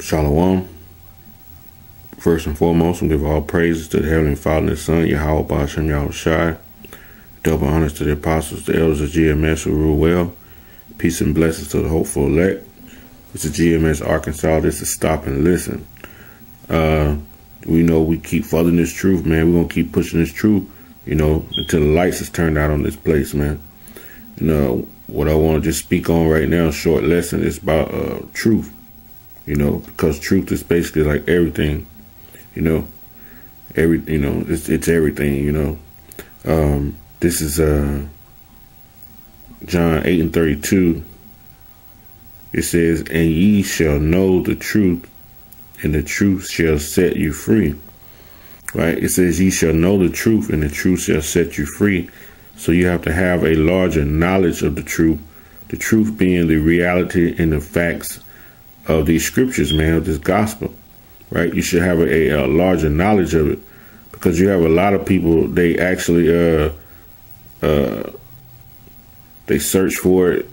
Shalom. First and foremost, we give all praises to the Heavenly Father and His Son, Yahweh Ba'ashem Yahushai. Double honors to the apostles, the elders of GMS who rule well. Peace and blessings to the hopeful elect. It's a GMS Arkansas. This is Stop and Listen. We know we keep following this truth, man. We're going to keep pushing this truth, until the lights is turned out on this place, man. What I want to just speak on right now, short lesson, is about truth. Because truth is basically like everything, it's everything, This is John 8:32. It says, "And ye shall know the truth, and the truth shall set you free." Right? It says, "Ye shall know the truth, and the truth shall set you free." So you have to have a larger knowledge of the truth being the reality and the facts of these scriptures, man, of this gospel, right? You should have a larger knowledge of it, because you have a lot of people, they actually, they search for it,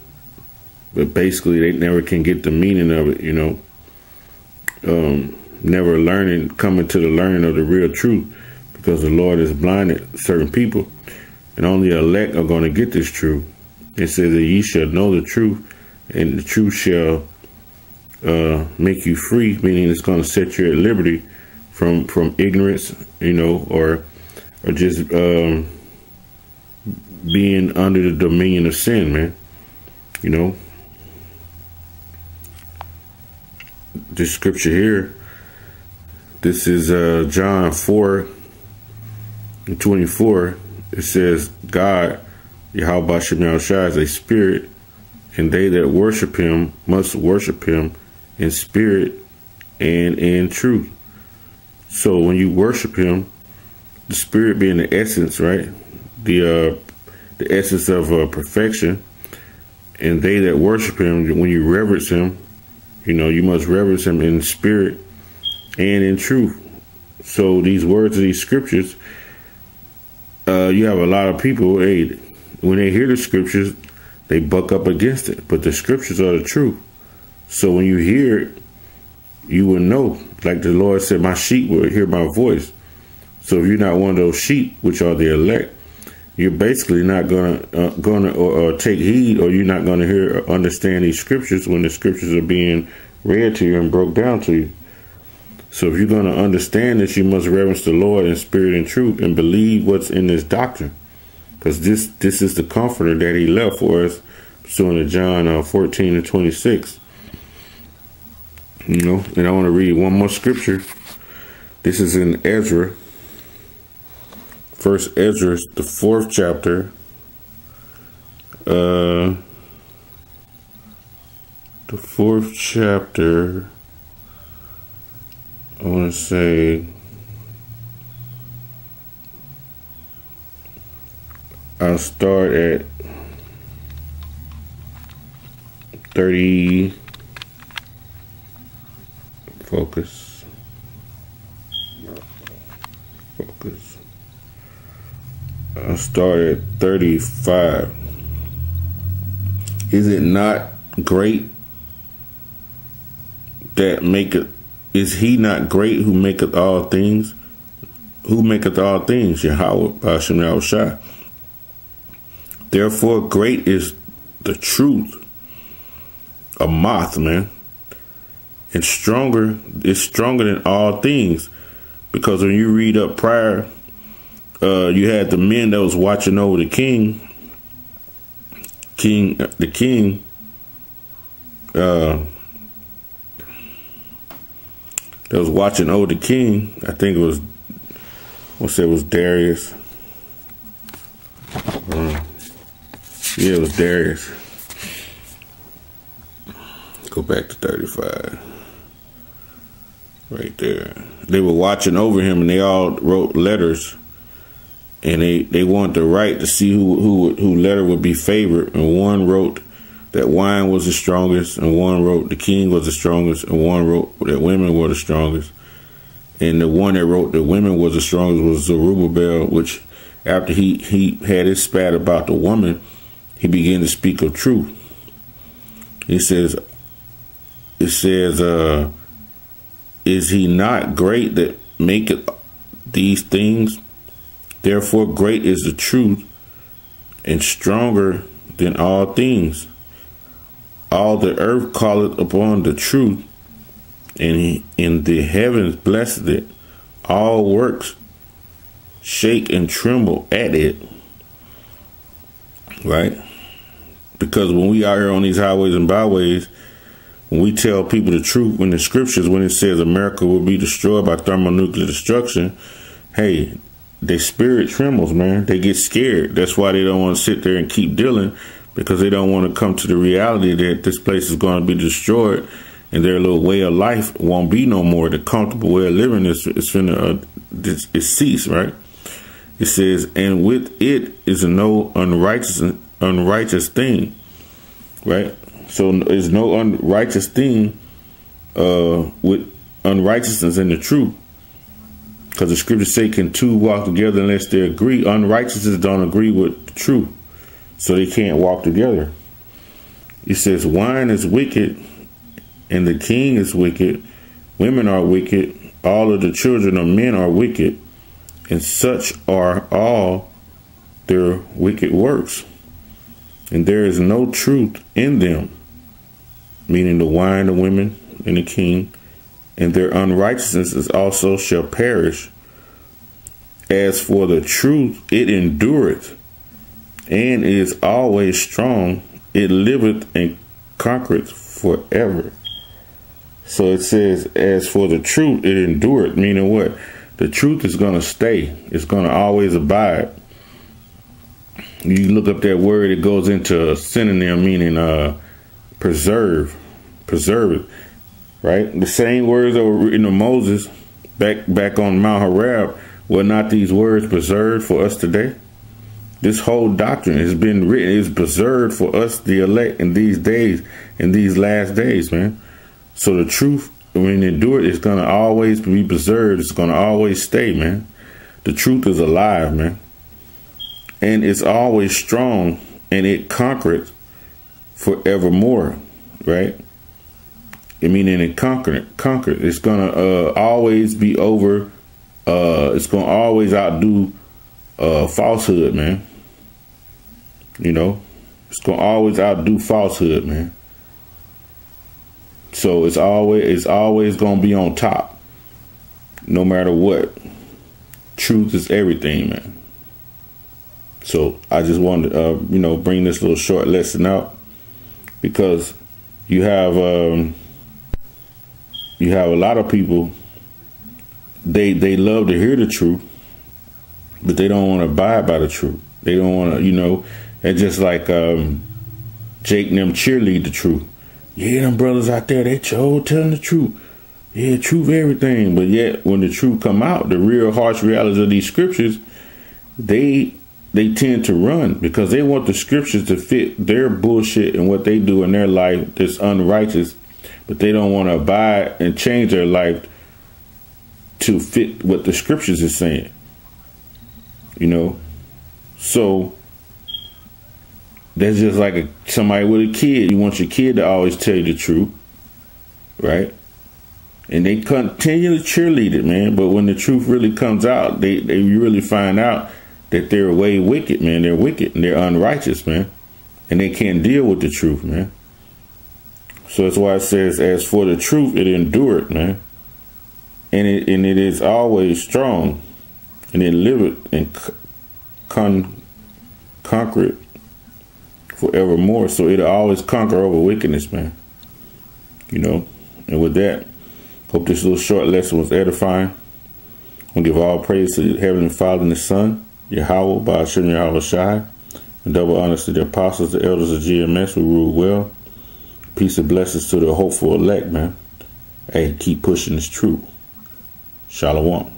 but basically they never can get the meaning of it, never coming to the learning of the real truth, because the Lord has blinded certain people, and only the elect are going to get this truth. It says that ye shall know the truth, and the truth shall make you free, meaning it's going to set you at liberty from ignorance, or just being under the dominion of sin, man. This scripture here, this is John 4:24. It says, "God, Yahweh Ba'ashem Yahushai, is a spirit, and they that worship him must worship him in spirit and in truth." So when you worship him, the spirit being the essence, right? The essence of perfection, and they that worship him, when you reverence him, you must reverence him in spirit and in truth. So these words of these scriptures, you have a lot of people, when they hear the scriptures, they buck up against it, but the scriptures are the truth. So when you hear it, you will know, like the Lord said, my sheep will hear my voice. So if you're not one of those sheep, which are the elect, you're basically not gonna take heed, or you're not gonna hear or understand these scriptures when the scriptures are being read to you and broke down to you. So if you're gonna understand this, you must reverence the Lord in spirit and truth, and believe what's in this doctrine, because this is the comforter that He left for us, pursuant to John 14:26. And I want to read one more scripture. This is in Ezra. First Ezra, the 4th chapter. The 4th chapter. I want to say, I'll start at 30. Focus. I'll start at 35. "Is it not great that maketh? Is he not great who maketh all things? Who maketh all things? Yahweh Ba'ashem Yahushai. Therefore great is the truth." A moth, man. It's stronger than all things, because when you read up prior, you had the men that was watching over the king that was watching over the king. I think it was Darius. Yeah, it was Darius. Go back to 35. Right there. They were watching over him, and they all wrote letters, and they wanted to write to see who letter would be favored. And one wrote that wine was the strongest, and one wrote the king was the strongest, and one wrote that women were the strongest. And the one that wrote that women was the strongest was Zerubbabel, which after he had his spat about the woman, he began to speak of truth. It says, Is he not great that maketh these things? Therefore great is the truth, and stronger than all things. All the earth calleth upon the truth, and in the heavens blessed it. All works shake and tremble at it. Right? Because when we out here on these highways and byways, when we tell people the truth, when the scriptures, when it says America will be destroyed by thermonuclear destruction, hey, their spirit trembles, man. They get scared. That's why they don't want to sit there and keep dealing, because they don't want to come to the reality that this place is going to be destroyed and their little way of life won't be no more. The comfortable way of living is finna cease, right? It says, and with it is no unrighteous thing, right? So there's no unrighteous thing with unrighteousness in the truth. Because the scriptures say, can two walk together unless they agree? Unrighteousness don't agree with the truth, so they can't walk together. It says, wine is wicked, and the king is wicked. Women are wicked. All of the children of men are wicked. And such are all their wicked works. And there is no truth in them, meaning the wine, the women, and the king. And their unrighteousness also shall perish. As for the truth, it endureth, and is always strong. It liveth and conquereth forever. So it says, as for the truth, it endureth, meaning what? The truth is going to stay. It's going to always abide. You look up that word, it goes into a synonym, meaning preserve, it. Right? The same words that were written to Moses back on Mount Horeb, were not these words preserved for us today? This whole doctrine has been written, is preserved for us, the elect, in these days, in these last days, man. So the truth, when endured, is going to always be preserved. It's going to always stay, man. The truth is alive, man. And it's always strong, and it conquereth forevermore, right? I mean, and it conquered. It's going to always be over. It's going to always outdo falsehood, man. You know, it's going to always outdo falsehood, man. So it's always going to be on top, no matter what. Truth is everything, man. So I just wanted to, bring this little short lesson out, because you have a lot of people, they love to hear the truth, but they don't want to abide by the truth. They don't want to, and just like Jake and them cheerlead the truth. Yeah, them brothers out there, they telling the truth. Yeah, truth everything. But yet, when the truth come out, the real harsh realities of these scriptures, they tend to run, because they want the scriptures to fit their bullshit and what they do in their life that's unrighteous. But they don't want to abide and change their life to fit what the scriptures is saying. So that's just like somebody with a kid. You want your kid to always tell you the truth, right? And they continue to cheerlead it, man. But when the truth really comes out, they really find out that they're way wicked, man. They're wicked and they're unrighteous, man. And they can't deal with the truth, man. So that's why it says, as for the truth, it endured, man. And it is always strong. And it liveth and conquereth forevermore. So it'll always conquer over wickedness, man. And with that, hope this little short lesson was edifying. I'll give all praise to the Heavenly Father and the Son, Yahweh, Ba'ashem Yahweh Shai, and double honors to the apostles, the elders of GMS who rule well. Peace and blessings to the hopeful elect, man. Hey, keep pushing this truth. Shalom.